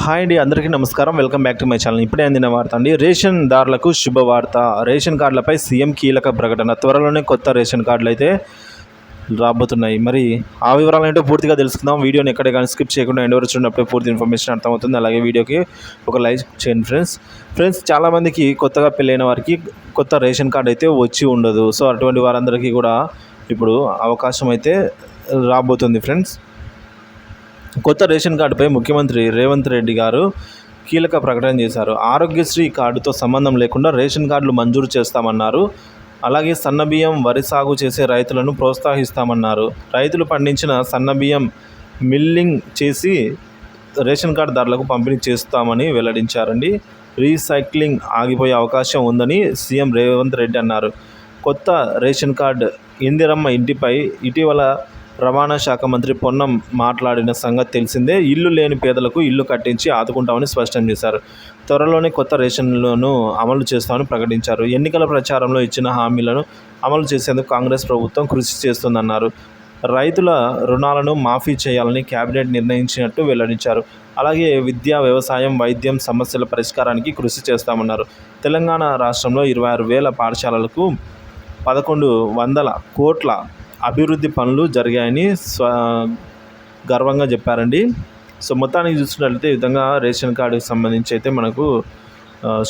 Hi అండి, అందరికీ నమస్కారం. Welcome back to my channel. ఇప్పుడే అందిన వార్త అండి. రేషన్ దారులకు శుభవార్త. రేషన్ కార్డులపై సీఎం కీలక ప్రకటన. త్వరలోనే కొత్త రేషన్ కార్డులు అయితే రాబోతున్నాయి. మరి ఆ వివరాలు ఏంటో పూర్తిగా తెలుసుకుందాం. వీడియోని ఎక్కడే కానీ స్కిప్ చేయకుండా ఎండ్ వరకు చూడనప్పుడే పూర్తి ఇన్ఫర్మేషన్ అర్థమవుతుంది. అలాగే వీడియోకి ఒక లైక్ చేయండి ఫ్రెండ్స్. చాలామందికి కొత్తగా పెళ్ళైన వారికి కొత్త రేషన్ కార్డు అయితే వచ్చి ఉండదు. సో అటువంటి వారందరికీ కూడా ఇప్పుడు అవకాశం అయితే రాబోతుంది ఫ్రెండ్స్. కొత్త రేషన్ కార్డుపై ముఖ్యమంత్రి రేవంత్ రెడ్డి గారు కీలక ప్రకటన చేశారు. ఆరోగ్యశ్రీ కార్డుతో సంబంధం లేకుండా రేషన్ కార్డులు మంజూరు చేస్తామన్నారు. అలాగే సన్నబియ్యం, వరి సాగు చేసే రైతులను ప్రోత్సహిస్తామన్నారు. రైతులు పండించిన సన్నబియ్యం మిల్లింగ్ చేసి రేషన్ కార్డుదారులకు పంపిణీ చేస్తామని వెల్లడించారండి. రీసైక్లింగ్ ఆగిపోయే అవకాశం ఉందని సీఎం రేవంత్ రెడ్డి అన్నారు. కొత్త రేషన్ కార్డు ఇందిరమ్మ ఇంటిపై ఇటీవల రవాణా శాఖ మంత్రి పొన్నం మాట్లాడిన సంగతి తెలిసిందే. ఇల్లు లేని పేదలకు ఇల్లు కట్టించి ఆదుకుంటామని స్పష్టం చేశారు. త్వరలోనే కొత్త రేషన్లను అమలు చేస్తామని ప్రకటించారు. ఎన్నికల ప్రచారంలో ఇచ్చిన హామీలను అమలు చేసేందుకు కాంగ్రెస్ ప్రభుత్వం కృషి చేస్తుందన్నారు. రైతుల రుణాలను మాఫీ చేయాలని కేబినెట్ నిర్ణయించినట్టు వెల్లడించారు. అలాగే విద్య, వ్యవసాయం, వైద్యం సమస్యల పరిష్కారానికి కృషి చేస్తామన్నారు. తెలంగాణ రాష్ట్రంలో 26,000 పాఠశాలలకు 1,100 కోట్ల అభివృద్ధి పనులు జరిగాయని గర్వంగా చెప్పారండి. సో మొత్తానికి చూసినట్లయితే ఈ విధంగా రేషన్ కార్డుకి సంబంధించి అయితే మనకు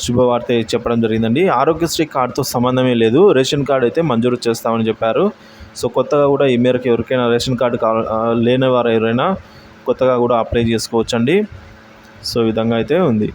శుభవార్త చెప్పడం జరిగిందండి. ఆరోగ్యశ్రీ కార్డుతో సంబంధమే లేదు, రేషన్ కార్డు అయితే మంజూరు చేస్తామని చెప్పారు. సో కొత్తగా కూడా ఈ మేరకు ఎవరికైనా రేషన్ కార్డు లేని వారు ఎవరైనా కొత్తగా కూడా అప్లై చేసుకోవచ్చండి. సో ఈ విధంగా అయితే ఉంది.